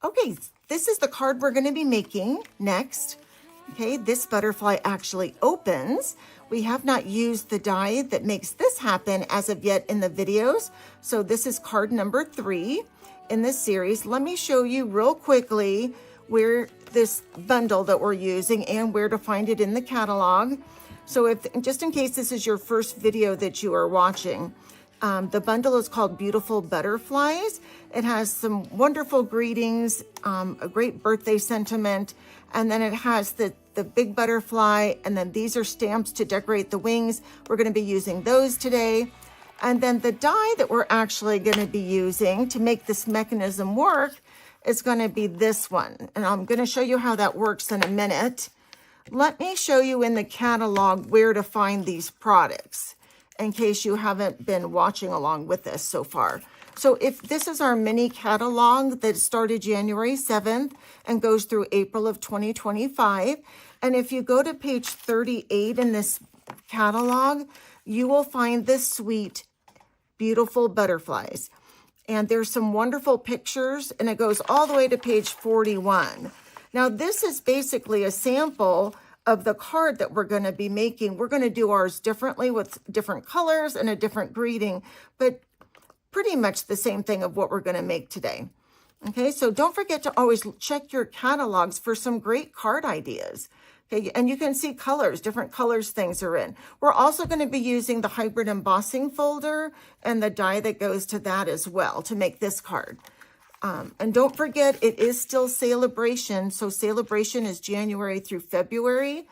Okay, this is the card we're going to be making next. Okay, this butterfly actually opens. We have not used the die that makes this happen as of yet in the videos. So this is card number 3 in this series. Let me show you real quickly where this bundle that we're using and where to find it in the catalog. So if, just in case this is your first video that you are watching, the bundle is called Beautiful Butterflies. It has some wonderful greetings, a great birthday sentiment, and then it has the big butterfly, and then these are stamps to decorate the wings. We're going to be using those today. And then the die that we're actually going to be using to make this mechanism work is going to be this one. And I'm going to show you how that works in a minute. Let me show you in the catalog where to find these products, in case you haven't been watching along with this so far. So if this is our mini catalog that started January 7th and goes through April of 2025. And if you go to page 38 in this catalog, you will find this suite, Beautiful Butterflies. And there's some wonderful pictures, and it goes all the way to page 41. Now, this is basically a sample of the card that we're going to be making. We're going to do ours differently with different colors and a different greeting, but pretty much the same thing of what we're going to make today. Okay, so don't forget to always check your catalogs for some great card ideas. Okay, and you can see colors, different colors things are in. We're also going to be using the hybrid embossing folder and the die that goes to that as well to make this card. And don't forget, it is still Celebration. So Celebration is January through February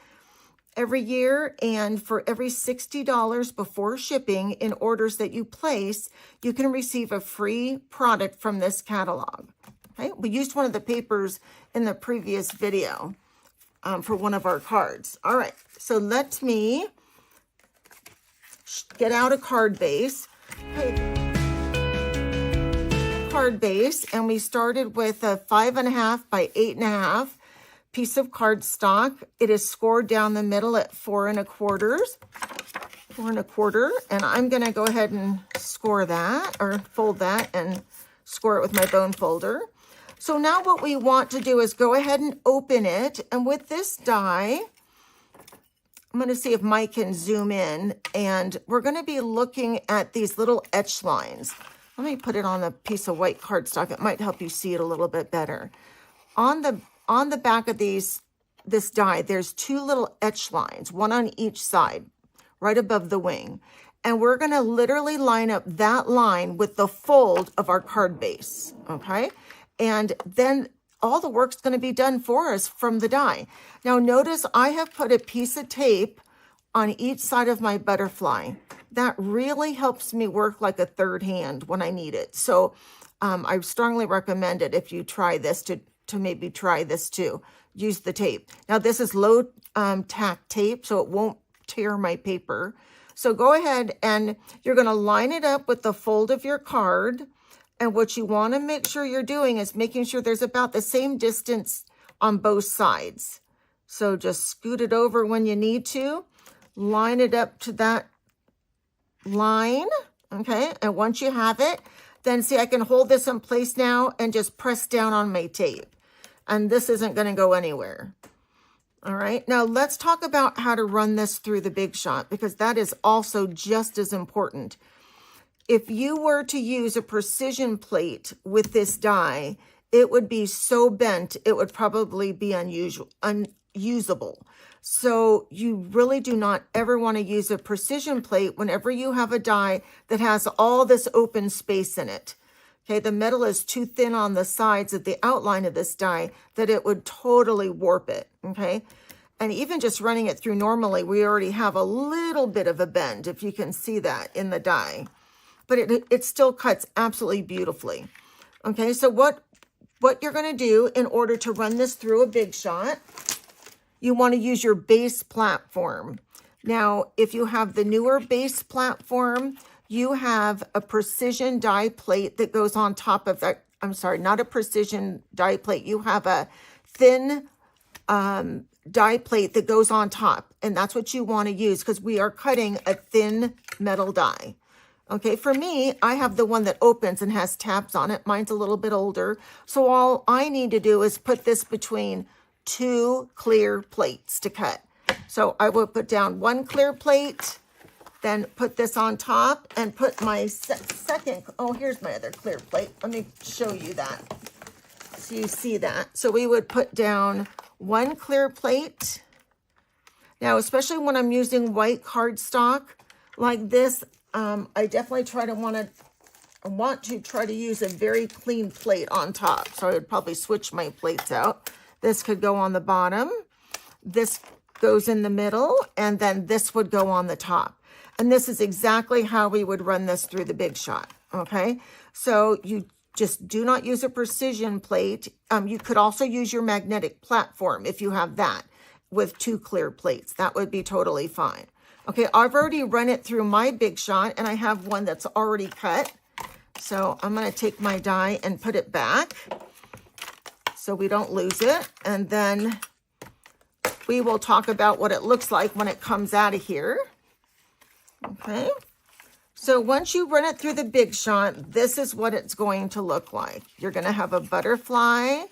every year. And for every $60 before shipping in orders that you place, you can receive a free product from this catalog. Okay, we used one of the papers in the previous video for one of our cards. All right, so let me get out a card base. Okay. Card base, and we started with a 5.5 by 8.5 piece of cardstock. It is scored down the middle at 4 1/4, and I'm going to go ahead and score that, or fold that and score it with my bone folder. So now what we want to do is go ahead and open it, and with this die, I'm going to see if Mike can zoom in, and we're going to be looking at these little etch lines. Let me put it on a piece of white cardstock. It might help you see it a little bit better. On the back of this die, there's 2 little etch lines, one on each side, right above the wing. And we're going to literally line up that line with the fold of our card base, okay? And then all the work's going to be done for us from the die. Now notice I have put a piece of tape on each side of my butterfly. That really helps me work like a third hand when I need it. So I strongly recommend it if you try this to maybe try this too. Use the tape. Now this is low tack tape, so it won't tear my paper. So go ahead and you're going to line it up with the fold of your card. And what you want to make sure you're doing is making sure there's about the same distance on both sides. So just scoot it over when you need to. Line it up to that line, okay? And once you have it, then see, I can hold this in place now and just press down on my tape. And this isn't going to go anywhere. All right, now let's talk about how to run this through the Big Shot, because that is also just as important. If you were to use a precision plate with this die, it would be so bent, it would probably be unusable. So you really do not ever want to use a precision plate whenever you have a die that has all this open space in it. Okay, the metal is too thin on the sides of the outline of this die that it would totally warp it, okay? And even just running it through normally, we already have a little bit of a bend, if you can see that in the die. But it still cuts absolutely beautifully. Okay, so what you're going to do in order to run this through a Big Shot, you want to use your base platform. Now, if you have the newer base platform, you have a precision die plate that goes on top of that. I'm sorry, not a precision die plate. You have a thin die plate that goes on top, and that's what you want to use because we are cutting a thin metal die. Okay, for me, I have the one that opens and has tabs on it. Mine's a little bit older. So all I need to do is put this between two clear plates to cut. So I will put down one clear plate, then put this on top and put my second, oh, here's my other clear plate. Let me show you that so you see that. So we would put down one clear plate. Now, especially when I'm using white cardstock like this, I definitely want to try to use a very clean plate on top. So I would probably switch my plates out. This could go on the bottom. This goes in the middle, and then this would go on the top. And this is exactly how we would run this through the Big Shot, okay? So you just do not use a precision plate. You could also use your magnetic platform if you have that with two clear plates. That would be totally fine. Okay, I've already run it through my Big Shot, and I have one that's already cut. So I'm going to take my die and put it back so we don't lose it. And then we will talk about what it looks like when it comes out of here. Okay, so once you run it through the Big Shot, this is what it's going to look like. You're going to have a butterfly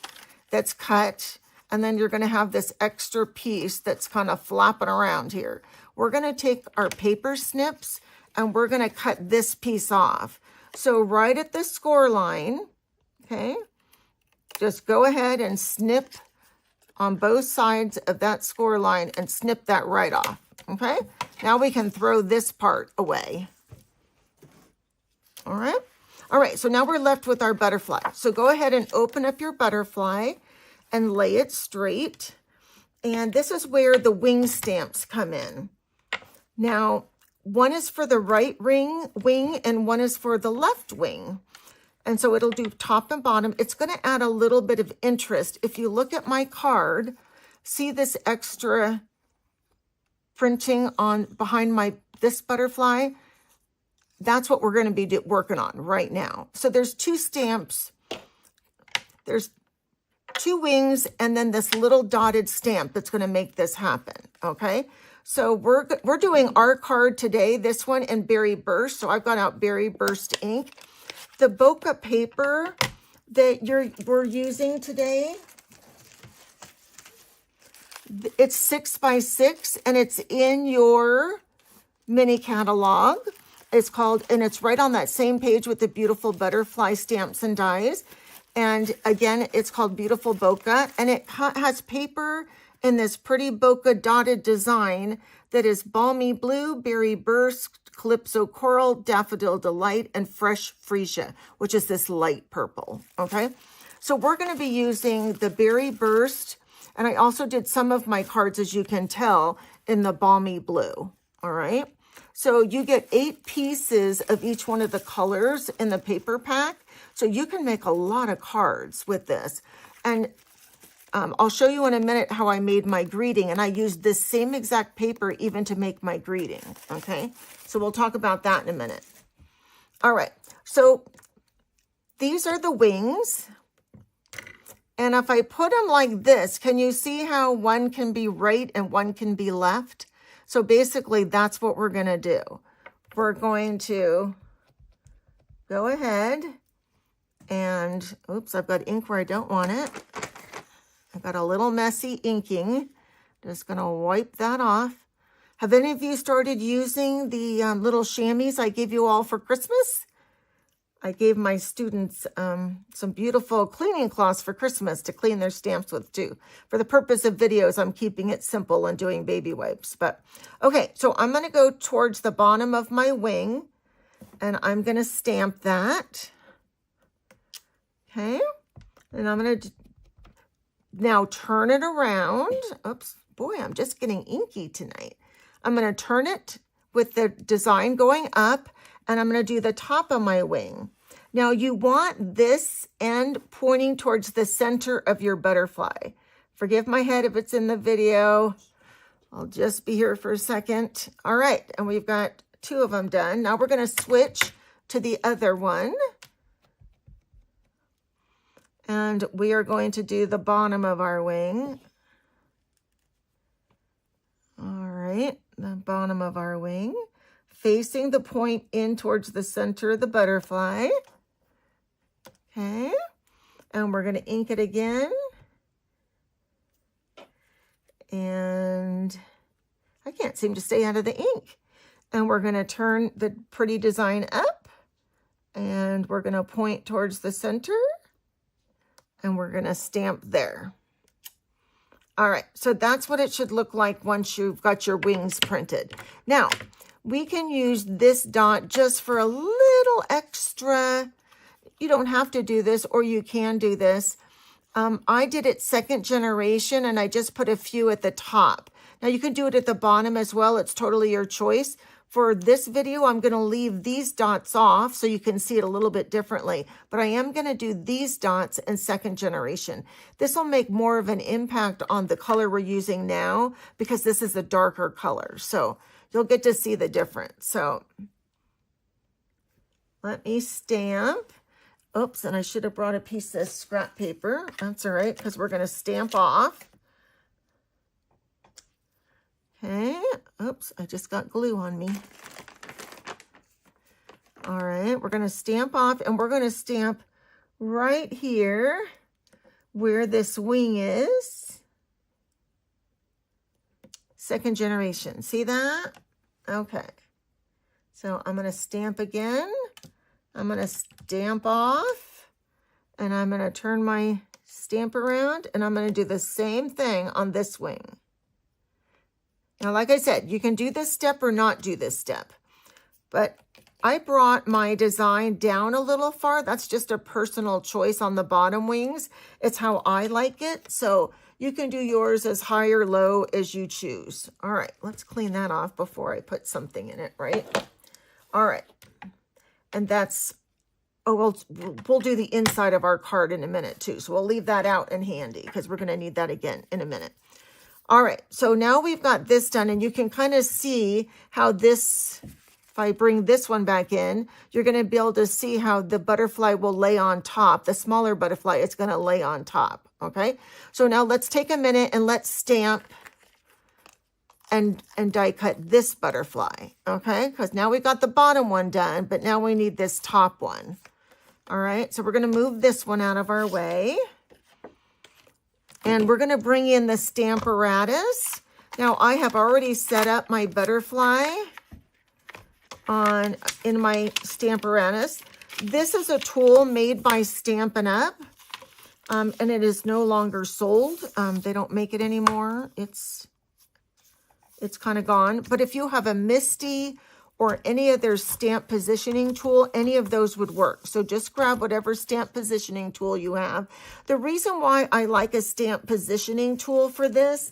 that's cut, and then you're going to have this extra piece that's kind of flapping around here. We're going to take our paper snips and we're going to cut this piece off. So right at the score line, okay, just go ahead and snip on both sides of that score line and snip that right off, okay? Now we can throw this part away. All right? All right, so now we're left with our butterfly. So go ahead and open up your butterfly and lay it straight. And this is where the wing stamps come in. Now, one is for the right wing and one is for the left wing. And so it'll do top and bottom. It's going to add a little bit of interest. If you look at my card, see this extra printing on behind this butterfly? That's what we're going to be working on right now. So there's two stamps. There's two wings and then this little dotted stamp that's going to make this happen, okay? So we're doing our card today, this one in Berry Burst. So I've got out Berry Burst ink. The Bokeh paper that we're using today, it's 6x6 and it's in your mini catalog. It's called, and it's right on that same page with the beautiful butterfly stamps and dies. And again, it's called Beautiful Bokeh, and it has paper in this pretty bokeh dotted design that is Balmy Blue, Berry Burst, Calypso Coral, Daffodil Delight, and Fresh Freesia, which is this light purple, okay? So we're going to be using the Berry Burst, and I also did some of my cards, as you can tell, in the Balmy Blue, all right? So you get 8 pieces of each one of the colors in the paper pack, so you can make a lot of cards with this. And I'll show you in a minute how I made my greeting, and I used this same exact paper even to make my greeting, okay? So we'll talk about that in a minute. All right, so these are the wings, and if I put them like this, can you see how one can be right and one can be left? So basically, that's what we're going to do. We're going to go ahead and, oops, I've got ink where I don't want it. I got a little messy inking. Just going to wipe that off. Have any of you started using the little chamois I gave you all for Christmas? I gave my students some beautiful cleaning cloths for Christmas to clean their stamps with too. For the purpose of videos, I'm keeping it simple and doing baby wipes. But okay, so I'm going to go towards the bottom of my wing and I'm going to stamp that. Okay, and I'm going to now turn it around. Oops, boy, I'm just getting inky tonight. I'm going to turn it with the design going up, and I'm going to do the top of my wing. Now you want this end pointing towards the center of your butterfly. Forgive my head if it's in the video. I'll just be here for a second. All right, and we've got 2 of them done. Now we're going to switch to the other one. And we are going to do the bottom of our wing. All right, the bottom of our wing. facing the point in towards the center of the butterfly. Okay, and we're going to ink it again. And I can't seem to stay out of the ink. And we're going to turn the pretty design up, and we're going to point towards the center, and we're going to stamp there. All right, so that's what it should look like once you've got your wings printed. Now, we can use this dot just for a little extra. You don't have to do this, or you can do this. I did it second generation, and I just put a few at the top. Now, you can do it at the bottom as well. It's totally your choice. For this video, I'm going to leave these dots off so you can see it a little bit differently. But I am going to do these dots in second generation. This will make more of an impact on the color we're using now because this is a darker color. So you'll get to see the difference. So let me stamp. Oops, and I should have brought a piece of scrap paper. That's all right, because we're going to stamp off. Okay, oops, I just got glue on me. All right, we're going to stamp off, and we're going to stamp right here where this wing is. Second generation, see that? Okay, so I'm going to stamp again. I'm going to stamp off, and I'm going to turn my stamp around, and I'm going to do the same thing on this wing. Now, like I said, you can do this step or not do this step, but I brought my design down a little far. That's just a personal choice on the bottom wings. It's how I like it. So you can do yours as high or low as you choose. All right, let's clean that off before I put something in it, right? All right. And that's, oh, we'll do the inside of our card in a minute too. So we'll leave that out and handy because we're going to need that again in a minute. All right, so now we've got this done, and you can kind of see how this, if I bring this one back in, you're going to be able to see how the butterfly will lay on top. The smaller butterfly is going to lay on top, okay? So now let's take a minute and let's stamp and die cut this butterfly, okay? Because now we've got the bottom one done, but now we need this top one. All right, so we're going to move this one out of our way. And we're going to bring in the Stamparatus. Now, I have already set up my butterfly in my Stamparatus. This is a tool made by Stampin' Up, and it is no longer sold. They don't make it anymore. It's kind of gone. But if you have a Misty or any other stamp positioning tool, any of those would work. So just grab whatever stamp positioning tool you have. The reason why I like a stamp positioning tool for this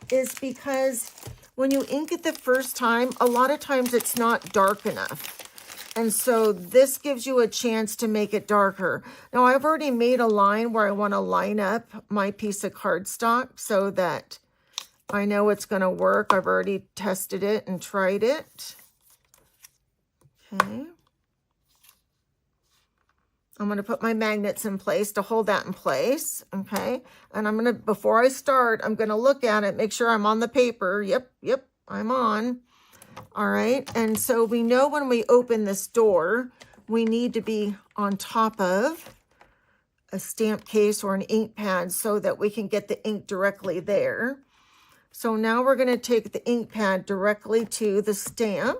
is because when you ink it the first time, a lot of times it's not dark enough. And so this gives you a chance to make it darker. Now I've already made a line where I want to line up my piece of cardstock so that I know it's going to work. I've already tested it and tried it. Okay. I'm going to put my magnets in place to hold that in place. Okay. And I'm going to, before I start, I'm going to look at it, make sure I'm on the paper. Yep, I'm on. All right. And so we know when we open this door, we need to be on top of a stamp case or an ink pad so that we can get the ink directly there. So now we're going to take the ink pad directly to the stamp.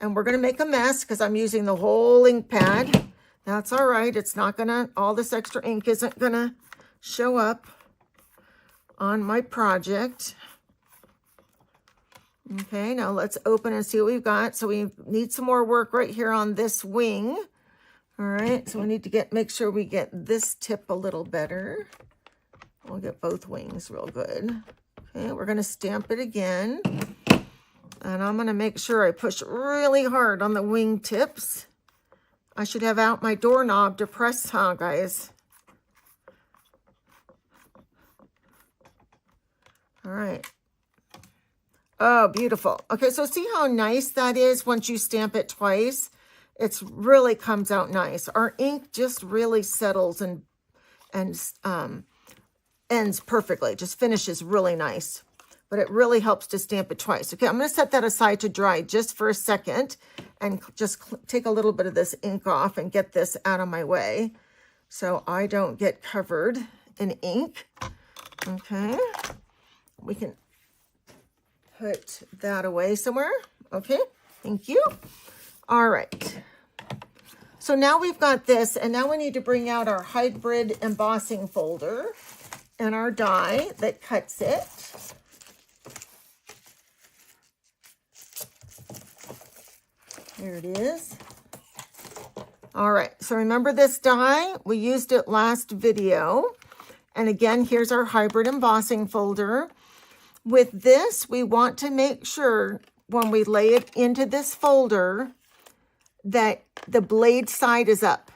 And we're going to make a mess because I'm using the whole ink pad. That's all right. It's not going to, all this extra ink isn't going to show up on my project. Okay, now let's open and see what we've got. So we need some more work right here on this wing. All right, so we need to make sure we get this tip a little better. We'll get both wings real good. Okay, we're going to stamp it again. And I'm going to make sure I push really hard on the wing tips. I should have out my doorknob to press, huh, guys? All right. Oh, beautiful. Okay, so see how nice that is once you stamp it twice? It really comes out nice. Our ink just really settles and ends perfectly. Just finishes really nice. but it really helps to stamp it twice. Okay, I'm going to set that aside to dry just for a second and just take a little bit of this ink off and get this out of my way so I don't get covered in ink. Okay, we can put that away somewhere. Okay, thank you. All right. So now we've got this, and now we need to bring out our hybrid embossing folder and our die that cuts it. There it is. All right, so remember this die? We used it last video. And again, here's our hybrid embossing folder. With this, we want to make sure when we lay it into this folder that the blade side is up.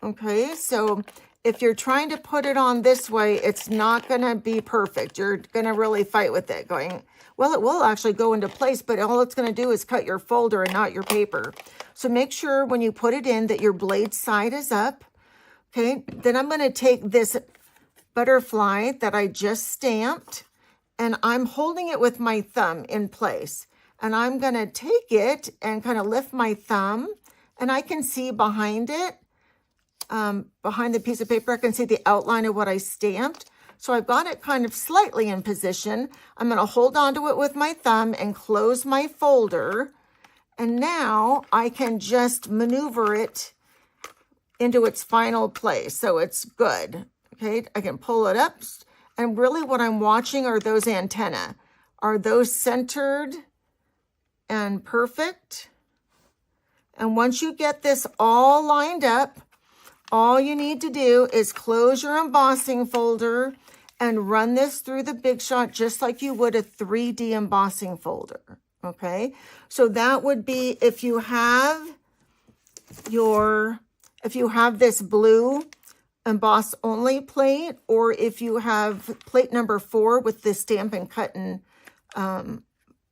Okay, so if you're trying to put it on this way, it's not gonna be perfect. You're gonna really fight with it going, well, it will actually go into place, but all it's gonna do is cut your folder and not your paper. So make sure when you put it in that your blade side is up. Okay, then I'm gonna take this butterfly that I just stamped and I'm holding it with my thumb in place. And I'm gonna take it and kind of lift my thumb and I can see behind it, behind the piece of paper, I can see the outline of what I stamped. So I've got it kind of slightly in position. I'm going to hold onto it with my thumb and close my folder. And now I can just maneuver it into its final place. So it's good. Okay, I can pull it up. And really what I'm watching are those antennae. Are those centered and perfect? And once you get this all lined up, all you need to do is close your embossing folder and run this through the Big Shot just like you would a 3D embossing folder, okay? So that would be if you have this blue emboss only plate, or if you have plate number 4 with the Stampin' Cuttin'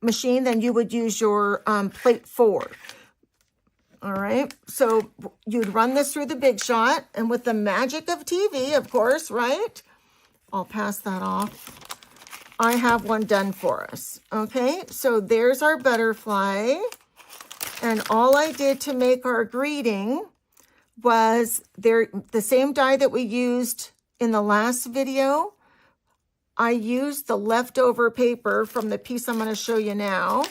machine, then you would use your plate 4. All right, so you'd run this through the Big Shot, and with the magic of TV, of course, right? I'll pass that off. I have one done for us. Okay, so there's our butterfly, and all I did to make our greeting was the same die that we used in the last video. I used the leftover paper from the piece I'm going to show you now.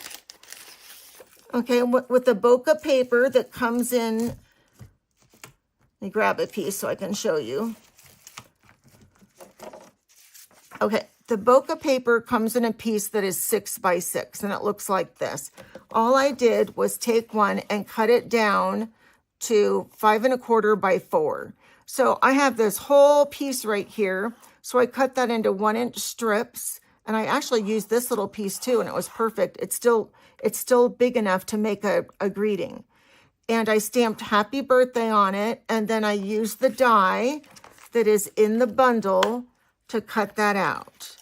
Okay, with the bokeh paper that comes in, let me grab a piece so I can show you. Okay, the bokeh paper comes in a piece that is 6 by 6, and it looks like this. All I did was take one and cut it down to 5 1/4 by 4. So I have this whole piece right here. So I cut that into 1-inch strips, and I actually used this little piece too, and it was perfect. It's still big enough to make a greeting. And I stamped happy birthday on it, and then I used the die that is in the bundle to cut that out.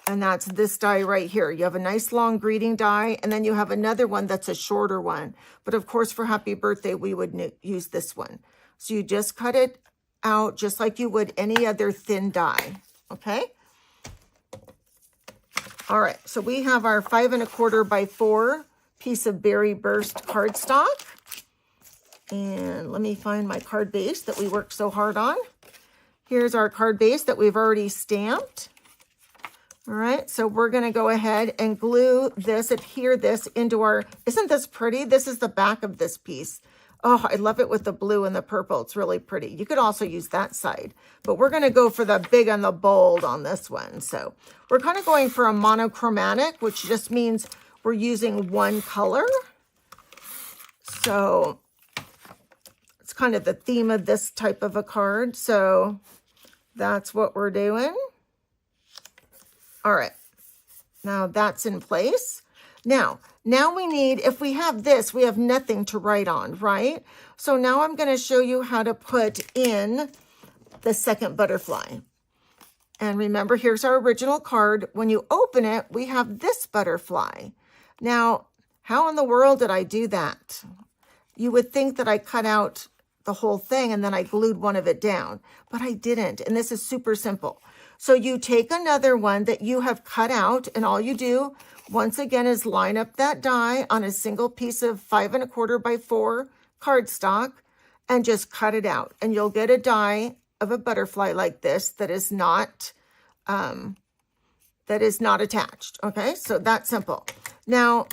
And that's this die right here. You have a nice long greeting die, and then you have another one that's a shorter one. But of course, for happy birthday, we would use this one. So you just cut it out just like you would any other thin die, okay? All right, so we have our 5 1/4 by 4 piece of Berry Burst cardstock. And let me find my card base that we worked so hard on. Here's our card base that we've already stamped. All right, so we're gonna go ahead and glue this, adhere this into our, isn't this pretty? This is the back of this piece. Oh, I love it with the blue and the purple. It's really pretty. You could also use that side, but we're going to go for the big and the bold on this one. So we're kind of going for a monochromatic, which just means we're using one color. So it's kind of the theme of this type of a card. So that's what we're doing. All right. Now that's in place. Now we need, if we have this, we have nothing to write on, right? So now I'm going to show you how to put in the second butterfly. And remember, here's our original card. When you open it, we have this butterfly. Now, how in the world did I do that? You would think that I cut out the whole thing and then I glued one of it down, but I didn't. And this is super simple. So you take another one that you have cut out, and all you do, once again, is line up that die on a single piece of 5 1/4 by 4 cardstock and just cut it out. And you'll get a die of a butterfly like this that is not attached. Okay, so that's simple. Now,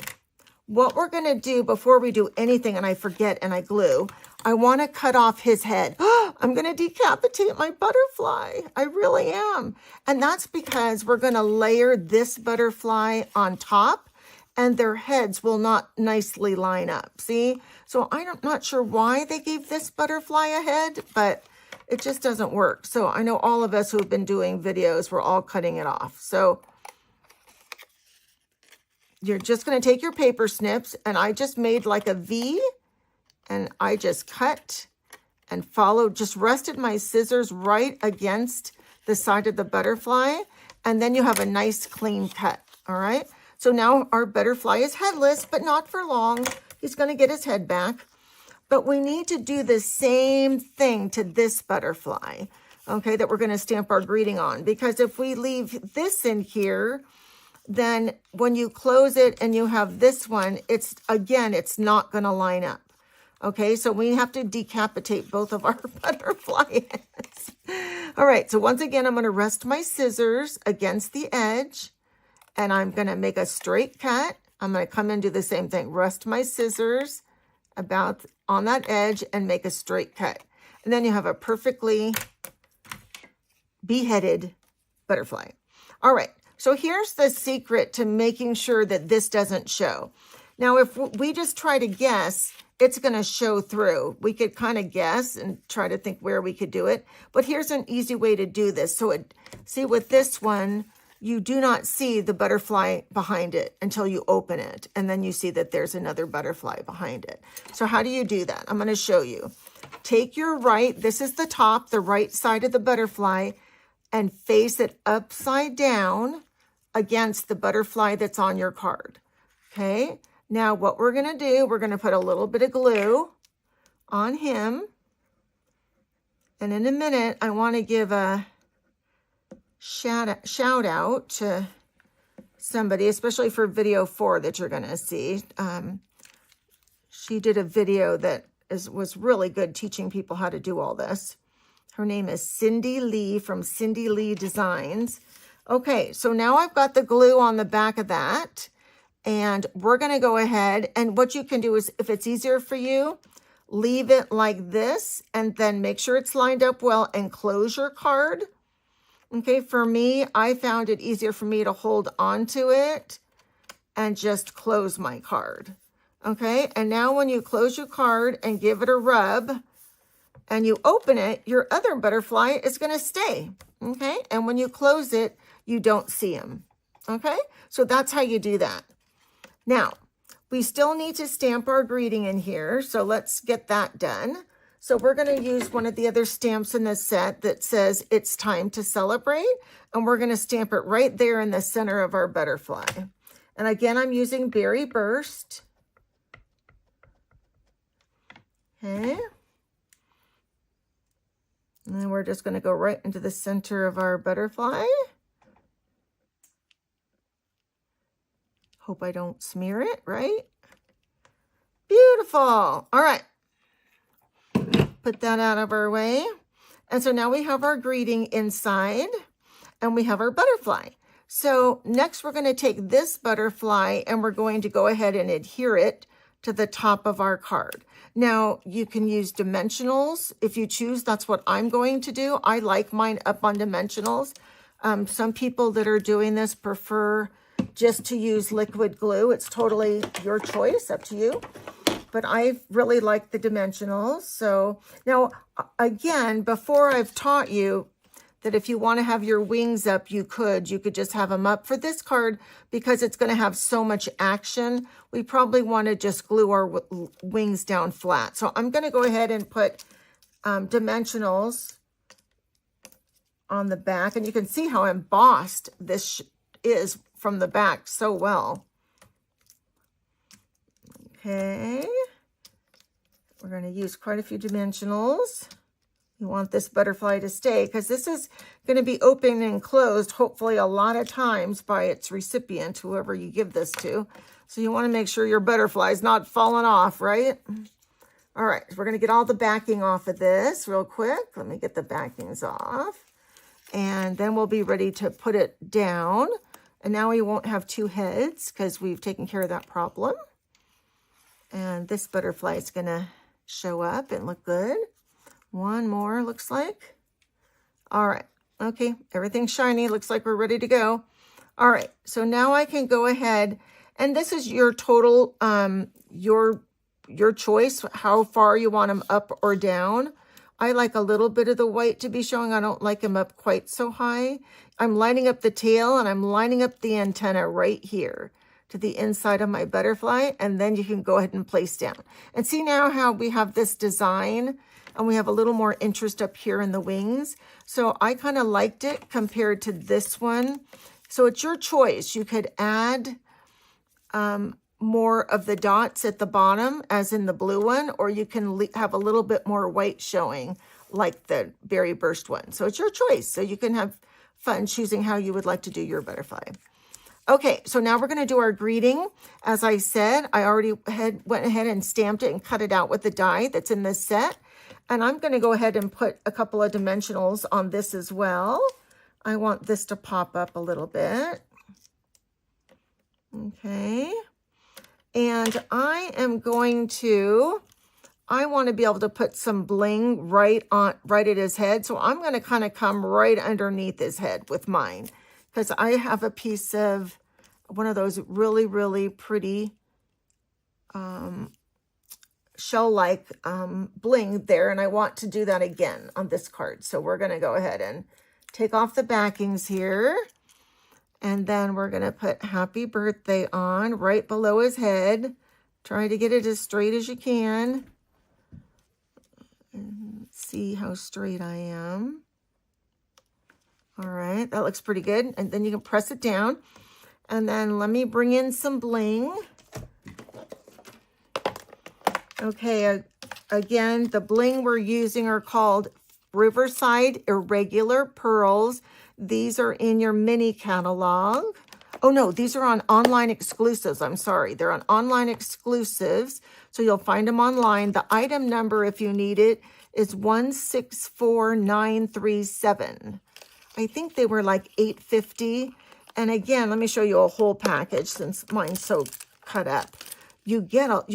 what we're going to do before we do anything, and I forget and I glue, I want to cut off his head. I'm going to decapitate my butterfly. I really am. And that's because we're going to layer this butterfly on top and their heads will not nicely line up. See? So I'm not sure why they gave this butterfly a head, but it just doesn't work. So I know all of us who have been doing videos, we're all cutting it off. So you're just going to take your paper snips, and I just made like a V, and I just cut and followed, just rested my scissors right against the side of the butterfly, and then you have a nice clean cut. All right. So now our butterfly is headless, but not for long. He's going to get his head back. But we need to do the same thing to this butterfly, okay, that we're going to stamp our greeting on. Because if we leave this in here, then when you close it and you have this one, it's not going to line up. Okay, so we have to decapitate both of our butterfly heads. All right, so once again, I'm going to rest my scissors against the edge, and I'm going to make a straight cut. I'm going to come and do the same thing. Rest my scissors about on that edge and make a straight cut. And then you have a perfectly beheaded butterfly. All right. So here's the secret to making sure that this doesn't show. Now, if we just try to guess, it's going to show through. We could kind of guess and try to think where we could do it. But here's an easy way to do this. So see, with this one, you do not see the butterfly behind it until you open it. And then you see that there's another butterfly behind it. So how do you do that? I'm going to show you. Take your this is the top, the right side of the butterfly, and face it upside down against the butterfly that's on your card. Okay, now what we're going to do, we're going to put a little bit of glue on him. And in a minute, I want to give a shout out to somebody, especially for video 4 that you're going to see. She did a video that was really good teaching people how to do all this. Her name is Cindy Lee from Cindy Lee Designs. Okay, so now I've got the glue on the back of that, and we're going to go ahead, and what you can do is, if it's easier for you, leave it like this, and then make sure it's lined up well and close your card. Okay, for me, I found it easier for me to hold onto it and just close my card. Okay, and now when you close your card and give it a rub, and you open it, your other butterfly is going to stay. Okay, and when you close it, you don't see him. Okay, so that's how you do that. Now, we still need to stamp our greeting in here, so let's get that done. So we're going to use one of the other stamps in this set that says it's time to celebrate, and we're going to stamp it right there in the center of our butterfly. And again, I'm using Berry Burst. Okay. And then we're just going to go right into the center of our butterfly. Hope I don't smear it, right? Beautiful. All right. Put that out of our way. And so now we have our greeting inside, and we have our butterfly. So next we're going to take this butterfly and we're going to go ahead and adhere it to the top of our card. Now you can use dimensionals if you choose. That's what I'm going to do. I like mine up on dimensionals. Some people that are doing this prefer just to use liquid glue. It's totally your choice, up to you. But I really like the dimensionals. So now, again, before I've taught you that if you want to have your wings up, you could just have them up. For this card, because it's going to have so much action, we probably want to just glue our wings down flat. So I'm going to go ahead and put dimensionals on the back. And you can see how embossed this is from the back so well. Okay. We're going to use quite a few dimensionals. You want this butterfly to stay because this is going to be opened and closed hopefully a lot of times by its recipient, whoever you give this to. So you want to make sure your butterfly is not falling off, right? All right, we're going to get all the backing off of this real quick. Let me get the backings off. And then we'll be ready to put it down. And now we won't have two heads because we've taken care of that problem. And this butterfly is going to show up and look good. One more, looks like. All right. Okay, everything's shiny. Looks like we're ready to go. All right, so now I can go ahead, and this is your total, your choice, how far you want them up or down. I like a little bit of the white to be showing. I don't like them up quite so high. I'm lining up the tail, and I'm lining up the antenna right here to the inside of my butterfly, and then you can go ahead and place down. And see now how we have this design, and we have a little more interest up here in the wings. So I kind of liked it compared to this one. So it's your choice. You could add more of the dots at the bottom, as in the blue one, or you can have a little bit more white showing, like the Berry Burst one. So it's your choice. So you can have fun choosing how you would like to do your butterfly. Okay, so now we're going to do our greeting. As I said, I already went ahead and stamped it and cut it out with the die that's in this set. And I'm going to go ahead and put a couple of dimensionals on this as well. I want this to pop up a little bit. Okay. And I want to be able to put some bling right at his head. So I'm going to kind of come right underneath his head with mine, because I have a piece of one of those really, really pretty shell-like bling there, and I want to do that again on this card. So we're going to go ahead and take off the backings here, and then we're going to put Happy Birthday on right below his head. Try to get it as straight as you can. And see how straight I am. All right, that looks pretty good. And then you can press it down. And then let me bring in some bling. Okay, again, the bling we're using are called Riverside Irregular Pearls. These are in your mini catalog. Oh no, these are on online exclusives. I'm sorry. They're on online exclusives. So you'll find them online. The item number, if you need it, is 164937. I think they were like $8.50. And again, let me show you a whole package since mine's so cut up. You get,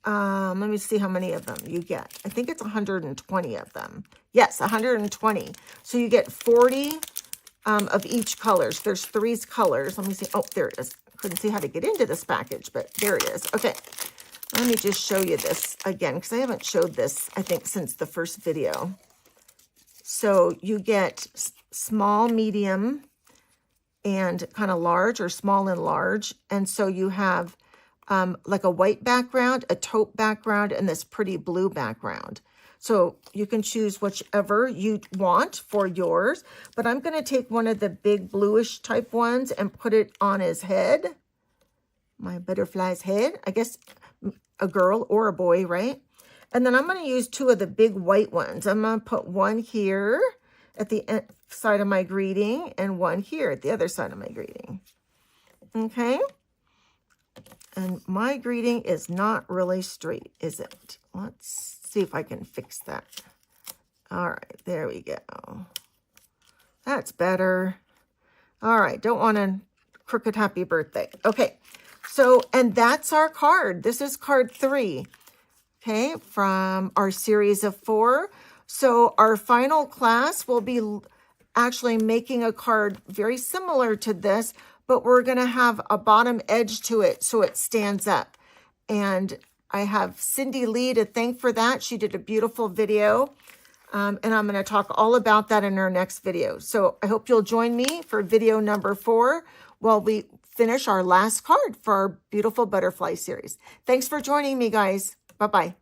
let me see how many of them you get. I think it's 120 of them. Yes, 120. So you get 40 of each colors. There's 3 colors. Let me see. Oh, there it is. Couldn't see how to get into this package, but there it is. Okay. Let me just show you this again, because I haven't showed this, I think, since the first video. So you get small, medium, and kind of large, or small and large. And so you have like a white background, a taupe background, and this pretty blue background. So you can choose whichever you want for yours. But I'm going to take one of the big bluish type ones and put it on his head. My butterfly's head. I guess a girl or a boy, right? And then I'm going to use 2 of the big white ones. I'm going to put one here at the side of my greeting and one here at the other side of my greeting. Okay. And my greeting is not really straight, is it? Let's see if I can fix that. All right, there we go. That's better. All right, don't want a crooked happy birthday. Okay, so, and that's our card. This is card 3, okay, from our series of 4. So our final class will be actually making a card very similar to this, but we're going to have a bottom edge to it so it stands up. And I have Cindy Lee to thank for that. She did a beautiful video. And I'm going to talk all about that in our next video. So I hope you'll join me for video number 4 while we finish our last card for our beautiful butterfly series. Thanks for joining me, guys. Bye-bye.